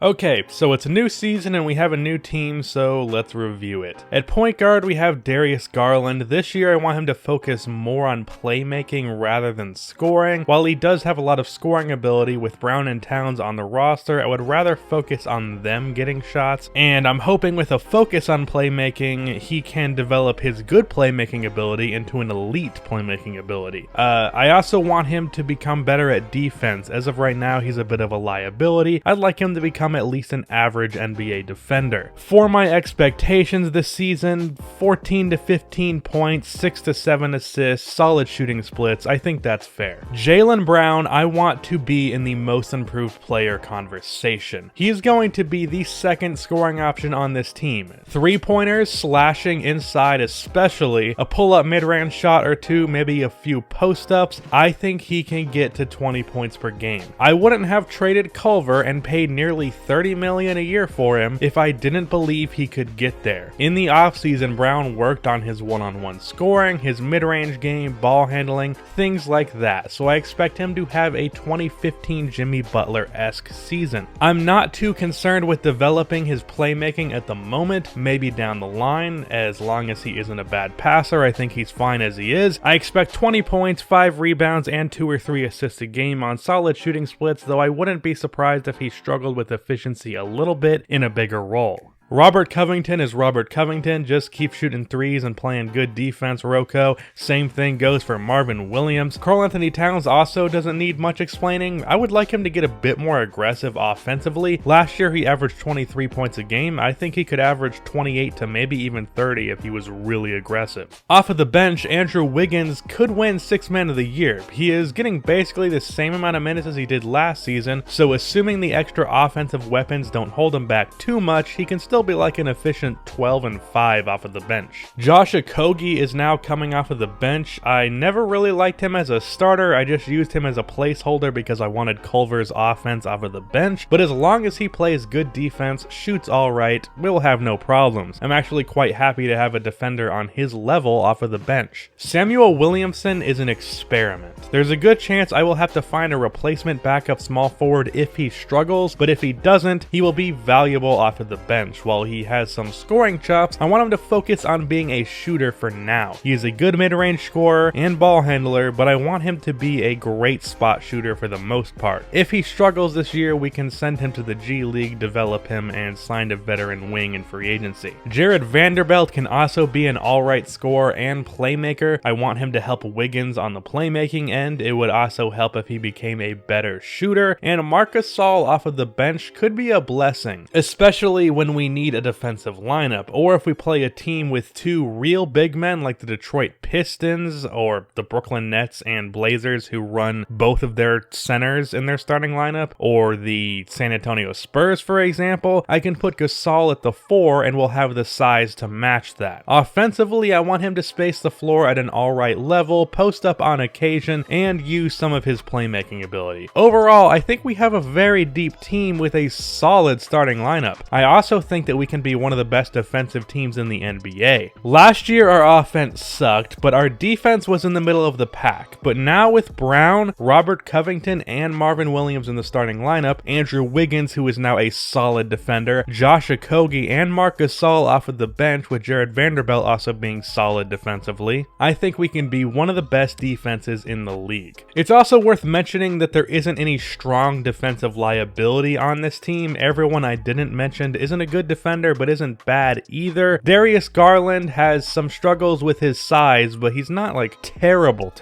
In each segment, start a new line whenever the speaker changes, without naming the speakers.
Okay, so it's a new season and we have a new team, so let's review it. At point guard, we have Darius Garland. This year, I want him to focus more on playmaking rather than scoring. While he does have a lot of scoring ability with Brown and Towns on the roster, I would rather focus on them getting shots, and I'm hoping with a focus on playmaking, he can develop his good playmaking ability into an elite playmaking ability. I also want him to become better at defense. As of right now, he's a bit of a liability. I'd like him to become at least an average NBA defender. For my expectations this season, 14 to 15 points, 6 to 7 assists, solid shooting splits. I think that's fair. Jalen Brown, I want to be in the most improved player conversation. He is going to be the second scoring option on this team. 3-pointers, slashing inside especially, a pull-up mid-range shot or two, maybe a few post-ups. I think he can get to 20 points per game. I wouldn't have traded Culver and paid nearly $30 million a year for him if I didn't believe he could get there. In the offseason, Brown worked on his one-on-one scoring, his mid-range game, ball handling, things like that, so I expect him to have a 2015 Jimmy Butler-esque season. I'm not too concerned with developing his playmaking at the moment, maybe down the line, as long as he isn't a bad passer. I think he's fine as he is. I expect 20 points, 5 rebounds, and 2 or 3 assists a game on solid shooting splits, though I wouldn't be surprised if he struggled with efficiency a little bit in a bigger role. Robert Covington is Robert Covington, just keep shooting threes and playing good defense, Rocco. Same thing goes for Marvin Williams. Karl-Anthony Towns also doesn't need much explaining. I would like him to get a bit more aggressive offensively. Last year he averaged 23 points a game. I think he could average 28 to maybe even 30 if he was really aggressive. Off of the bench, Andrew Wiggins could win 6th Man of the Year. He is getting basically the same amount of minutes as he did last season, so assuming the extra offensive weapons don't hold him back too much, he can still be like an efficient 12 and 5 off of the bench. Josh Okogie is now coming off of the bench. I never really liked him as a starter. I just used him as a placeholder because I wanted Culver's offense off of the bench, but as long as he plays good defense, shoots all right, we'll have no problems. I'm actually quite happy to have a defender on his level off of the bench. Samuel Williamson is an experiment. There's a good chance I will have to find a replacement backup small forward if he struggles, but if he doesn't, he will be valuable off of the bench. While he has some scoring chops, I want him to focus on being a shooter for now. He is a good mid-range scorer and ball handler, but I want him to be a great spot shooter for the most part. If he struggles this year, we can send him to the G League, develop him, and sign a veteran wing in free agency. Jared Vanderbilt can also be an alright scorer and playmaker. I want him to help Wiggins on the playmaking end. It would also help if he became a better shooter, and Marcus Gasol off of the bench could be a blessing, especially when we need a defensive lineup, or if we play a team with 2 real big men like the Detroit Pistons or the Brooklyn Nets and Blazers who run both of their centers in their starting lineup, or the San Antonio Spurs for example. I can put Gasol at the 4 and we'll have the size to match that. Offensively, I want him to space the floor at an alright level, post up on occasion, and use some of his playmaking ability. Overall, I think we have a very deep team with a solid starting lineup. I also think that we can be one of the best defensive teams in the NBA. Last year our offense sucked, but our defense was in the middle of the pack. But now with Brown, Robert Covington, and Marvin Williams in the starting lineup, Andrew Wiggins, who is now a solid defender, Josh Okogie, and Marcus Gasol off of the bench, with Jared Vanderbilt also being solid defensively, I think we can be one of the best defenses in the league. It's also worth mentioning that there isn't any strong defensive liability on this team. Everyone I didn't mention isn't a good defender, but isn't bad either. Darius Garland has some struggles with his size, but he's not like terrible,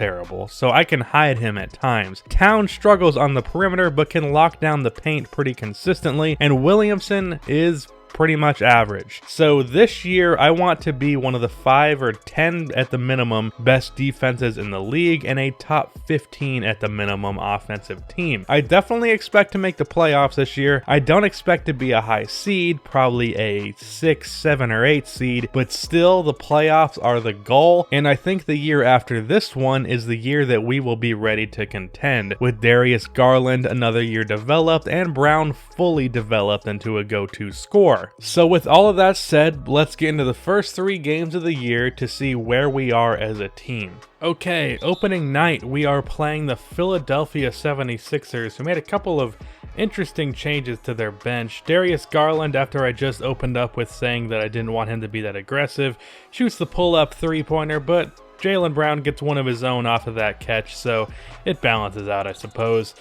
so I can hide him at times. Towns struggles on the perimeter, but can lock down the paint pretty consistently, and Williamson is pretty much average. So this year I want to be one of the 5 or 10 at the minimum best defenses in the league and a top 15 at the minimum offensive team. I definitely expect to make the playoffs this year. I don't expect to be a high seed, probably a 6, 7, or 8 seed, but still the playoffs are the goal, and I think the year after this one is the year that we will be ready to contend, with Darius Garland another year developed and Brown fully developed into a go-to scorer. So with all of that said, let's get into the first 3 games of the year to see where we are as a team. Okay, opening night we are playing the Philadelphia 76ers, who made a couple of interesting changes to their bench. Darius Garland, after I just opened up with saying that I didn't want him to be that aggressive, shoots the pull-up three-pointer, but Jalen Brown gets one of his own off of that catch, so it balances out, I suppose.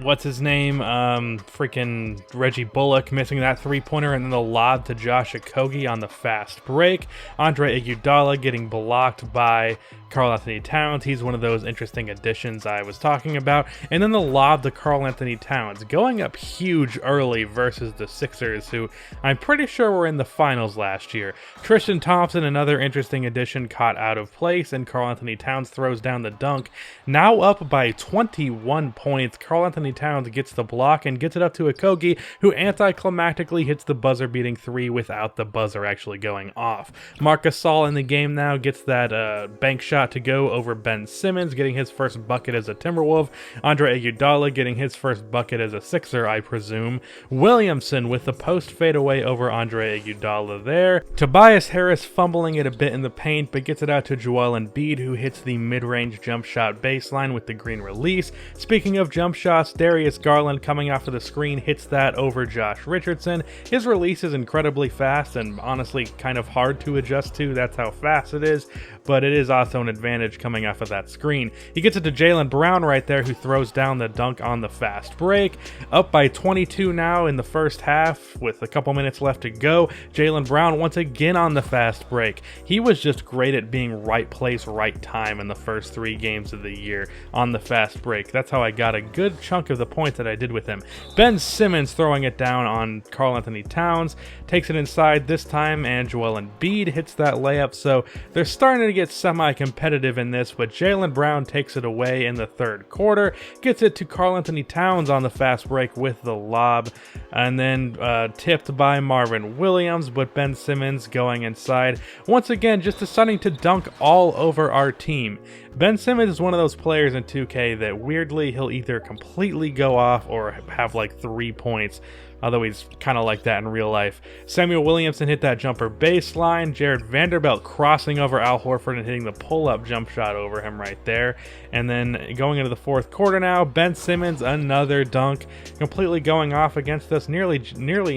What's his name? Freaking Reggie Bullock missing that three-pointer, and then the lob to Josh Okogie on the fast break. Andre Iguodala getting blocked by Karl-Anthony Towns. He's one of those interesting additions I was talking about. And then the lob to Karl-Anthony Towns, going up huge early versus the Sixers, who I'm pretty sure were in the finals last year. Tristan Thompson, another interesting addition, caught out of place, and Karl-Anthony Towns throws down the dunk. Now up by 21 points, Karl-Anthony Towns gets the block and gets it up to Okogie, who anticlimactically hits the buzzer-beating three without the buzzer actually going off. Marc Gasol in the game now gets that bank shot to go over Ben Simmons, getting his first bucket as a Timberwolf. Andre Iguodala getting his first bucket as a Sixer, I presume. Williamson with the post fadeaway over Andre Iguodala there. Tobias Harris fumbling it a bit in the paint, but gets it out to Joel Embiid, who hits the mid-range jump shot baseline with the green release. Speaking of jump shots, Darius Garland coming off of the screen hits that over Josh Richardson. His release is incredibly fast and honestly kind of hard to adjust to. That's how fast it is, but it is also an advantage coming off of that screen. He gets it to Jalen Brown right there, who throws down the dunk on the fast break. Up by 22 now in the first half with a couple minutes left to go. Jalen Brown once again on the fast break. He was just great at being right place, right time in the first 3 games of the year on the fast break. That's how I got a good chunk of the points that I did with him. Ben Simmons throwing it down on Karl-Anthony Towns, takes it inside this time, and Joel Embiid hits that layup, so they're starting to get semi-competitive in this, but Jalen Brown takes it away in the third quarter, gets it to Karl-Anthony Towns on the fast break with the lob, and then tipped by Marvin Williams, but Ben Simmons going inside, once again just deciding to dunk all over our team. Ben Simmons is one of those players in 2K that weirdly he'll either completely go off or have like 3 points, although he's kind of like that in real life. Samuel Williamson hit that jumper baseline. Jared Vanderbilt crossing over Al Horford and hitting the pull-up jump shot over him right there. And then going into the fourth quarter now, Ben Simmons, another dunk, completely going off against us, nearly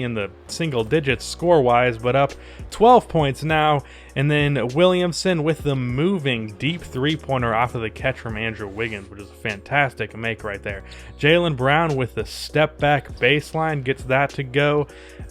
in the single digits score-wise, but up 12 points now. And then Williamson with the moving deep three-pointer off of the catch from Andrew Wiggins, which is a fantastic make right there. Jalen Brown with the step-back baseline gets that to go.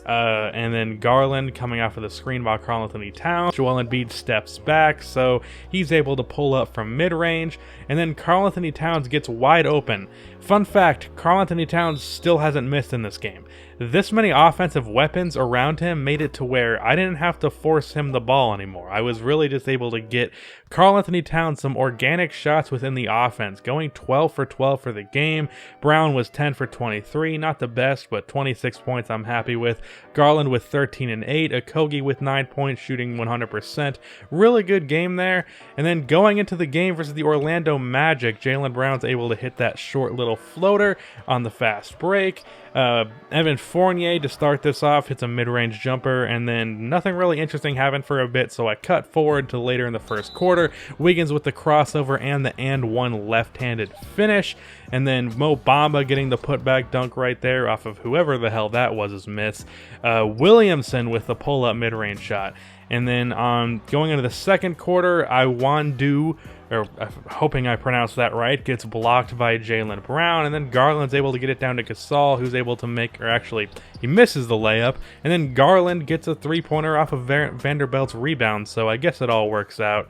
And then Garland coming off of the screen by Karl-Anthony Towns. Joel Embiid steps back, so he's able to pull up from mid-range. And then Karl-Anthony Towns gets wide open. Fun fact, Karl-Anthony Towns still hasn't missed in this game. This many offensive weapons around him made it to where I didn't have to force him the ball anymore. I was really just able to get Karl-Anthony Towns some organic shots within the offense, going 12 for 12 for the game. Brown was 10 for 23, not the best, but 26 points I'm happy with. Garland with 13 and 8, Okogie with 9 points, shooting 100%. Really good game there. And then going into the game versus the Orlando Magic, Jalen Brown's able to hit that short little floater on the fast break. Evan Fournier to start this off hits a mid-range jumper, and then nothing really interesting happened for a bit, so I cut forward to later in the first quarter. Wiggins with the crossover and the and-one left-handed finish, and then Mo Bamba getting the putback dunk right there off of whoever the hell that was his miss. Williamson with the pull-up mid-range shot. And then going into the second quarter, Iwandu, or hoping I pronounced that right, gets blocked by Jalen Brown, and then Garland's able to get it down to Gasol, who's able to make, or actually, he misses the layup, and then Garland gets a three-pointer off of Vanderbilt's rebound, so I guess it all works out.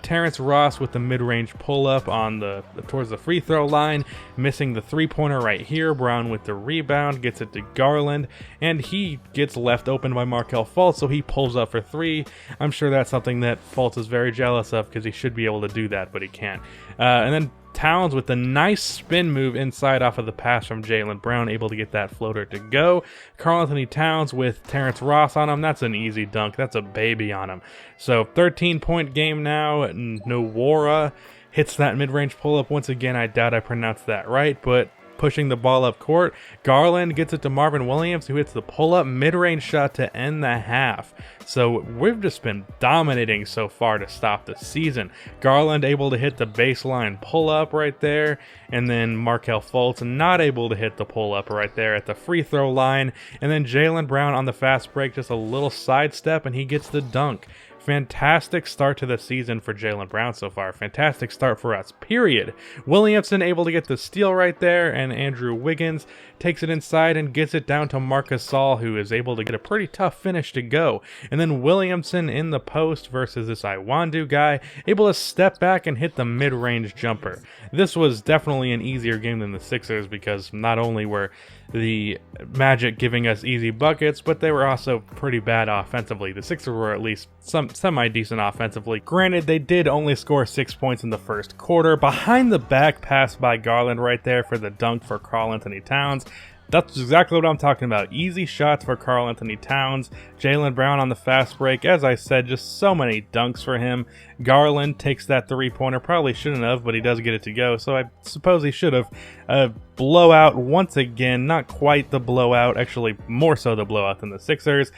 Terrence Ross with the mid-range pull-up on towards the free throw line, missing the three-pointer right here. Brown with the rebound, gets it to Garland, and he gets left open by Markelle Fultz, so he pulls up for 3. I'm sure that's something that Fultz is very jealous of, because he should be able to do that, but he can't. And then Towns with the nice spin move inside off of the pass from Jalen Brown, able to get that floater to go. Karl-Anthony Towns with Terrence Ross on him. That's an easy dunk. That's a baby on him. So 13-point game now. Nowara hits that mid-range pull-up once again. I doubt I pronounced that right, but pushing the ball up court. Garland gets it to Marvin Williams, who hits the pull-up mid-range shot to end the half. So we've just been dominating so far to stop the season. Garland able to hit the baseline pull-up right there, and then Markelle Fultz not able to hit the pull-up right there at the free throw line, and then Jalen Brown on the fast break, just a little sidestep, and he gets the dunk. Fantastic start to the season for Jalen Brown so far. Fantastic start for us, period. Williamson able to get the steal right there, and Andrew Wiggins takes it inside and gets it down to Marc Gasol, who is able to get a pretty tough finish to go. And then Williamson in the post versus this Iwandu guy, able to step back and hit the mid-range jumper. This was definitely an easier game than the Sixers, because not only were the Magic giving us easy buckets, but they were also pretty bad offensively. The Sixers were at least semi-decent offensively. Granted, they did only score 6 points in the first quarter. Behind the back pass by Garland right there for the dunk for Karl-Anthony Towns. That's exactly what I'm talking about. Easy shots for Karl-Anthony Towns. Jalen Brown on the fast break. As I said, just so many dunks for him. Garland takes that three-pointer. Probably shouldn't have, but he does get it to go, so I suppose he should have. Blowout once again. Not quite the blowout. Actually, more so the blowout than the Sixers.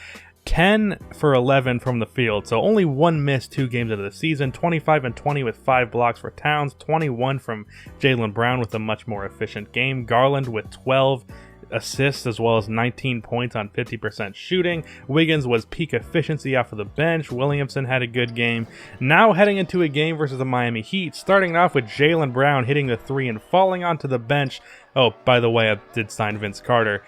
10 for 11 from the field, so only one miss 2 games into the season. 25 and 20 with 5 blocks for Towns. 21 from Jalen Brown with a much more efficient game. Garland with 12 assists as well as 19 points on 50% shooting. Wiggins was peak efficiency off of the bench. Williamson had a good game. Now heading into a game versus the Miami Heat, starting off with Jalen Brown hitting the 3 and falling onto the bench. Oh, by the way, I did sign Vince Carter.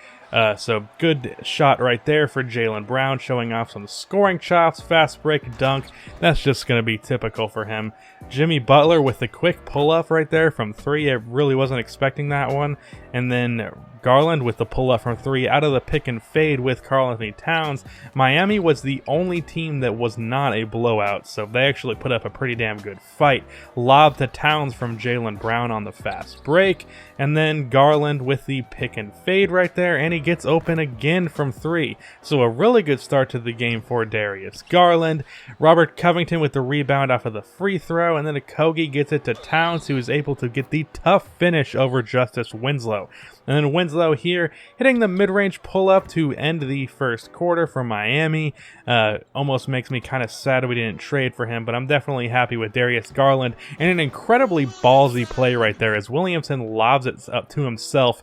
So good shot right there for Jalen Brown, showing off some scoring chops, fast break, dunk. That's just going to be typical for him. Jimmy Butler with the quick pull-up right there from 3. I really wasn't expecting that one. And then Garland with the pull-up from 3 out of the pick and fade with Karl-Anthony Towns. Miami was the only team that was not a blowout, so they actually put up a pretty damn good fight. Lob to Towns from Jalen Brown on the fast break, and then Garland with the pick and fade right there, and he gets open again from 3. So a really good start to the game for Darius Garland. Robert Covington with the rebound off of the free throw, and then Okogie gets it to Towns, who is able to get the tough finish over Justice Winslow. And then Winslow here hitting the mid-range pull-up to end the first quarter for Miami. Almost makes me kind of sad we didn't trade for him, but I'm definitely happy with Darius Garland. And an incredibly ballsy play right there as Williamson lobs it up to himself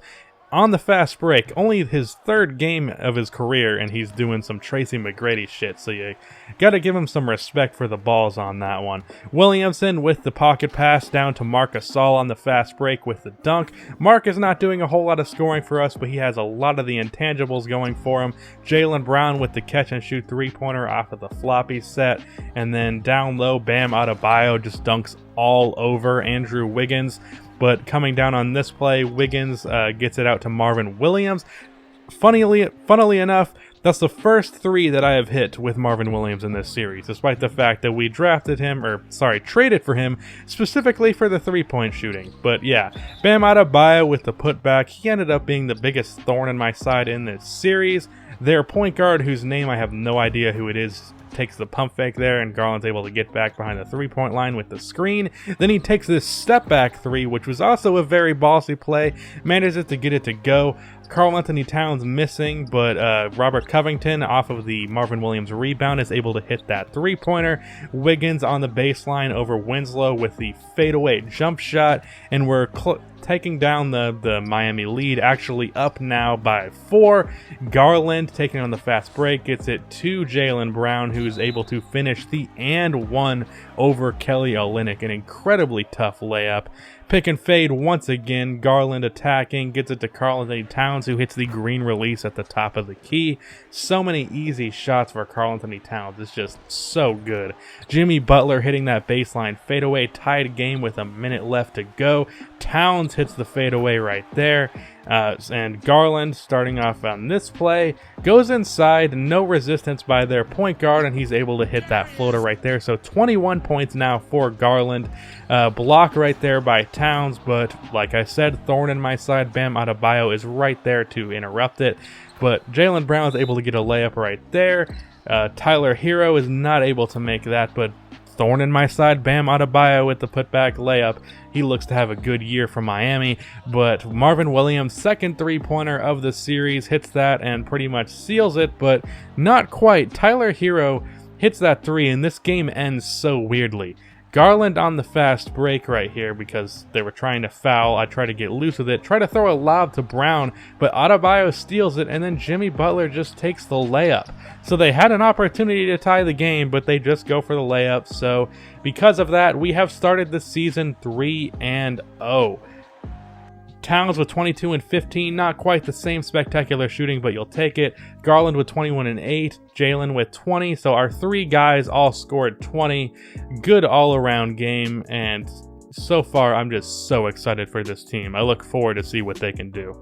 on the fast break. Only his 3rd game of his career, and he's doing some Tracy McGrady shit, so you gotta give him some respect for the balls on that one. Williamson with the pocket pass down to Marc Gasol on the fast break with the dunk. Marc is not doing a whole lot of scoring for us, but he has a lot of the intangibles going for him. Jalen Brown with the catch and shoot 3-pointer off of the floppy set, and then down low, Bam Adebayo just dunks all over Andrew Wiggins. But coming down on this play, Wiggins gets it out to Marvin Williams. Funnily enough, that's the first 3 that I have hit with Marvin Williams in this series, despite the fact that we traded for him specifically for the 3-point shooting. But yeah, Bam Adebayo with the putback. He ended up being the biggest thorn in my side in this series. Their point guard, whose name I have no idea who it is, takes the pump fake there, and Garland's able to get back behind the 3-point line with the screen. Then he takes this step back 3, which was also a very ballsy play, manages to get it to go. Karl-Anthony Towns missing, but Robert Covington off of the Marvin Williams rebound is able to hit that 3-pointer. Wiggins on the baseline over Winslow with the fadeaway jump shot, and we're taking down the Miami lead, actually up now by 4. Garland taking on the fast break gets it to Jalen Brown, who's able to finish the and 1 over Kelly Olynyk. An incredibly tough layup. Pick and fade once again. Garland attacking, gets it to Karl-Anthony Towns, who hits the green release at the top of the key. So many easy shots for Karl-Anthony Towns. It's just so good. Jimmy Butler hitting that baseline fadeaway, tied game with a minute left to go. Towns hits the fadeaway right there. And Garland, starting off on this play, goes inside, no resistance by their point guard, and he's able to hit that floater right there. So 21 points now for Garland. Block right there by Towns, but like I said, thorn in my side, Bam Adebayo is right there to interrupt it. But Jalen Brown is able to get a layup right there. Tyler Hero is not able to make that, but thorn in my side, Bam Adebayo with the putback layup. He looks to have a good year for Miami, but Marvin Williams, second three-pointer of the series, hits that and pretty much seals it, but not quite. Tyler Hero hits that three, and this game ends so weirdly. Garland on the fast break right here because they were trying to foul. I try to get loose with it, try to throw a lob to Brown, but Adebayo steals it, and then Jimmy Butler just takes the layup. So they had an opportunity to tie the game, but they just go for the layup. So because of that, we have started the season 3-0. Towns with 22 and 15, not quite the same spectacular shooting, but you'll take it. Garland with 21 and 8, Jalen with 20, so our three guys all scored 20. Good all-around game, and so far I'm just so excited for this team. I look forward to see what they can do.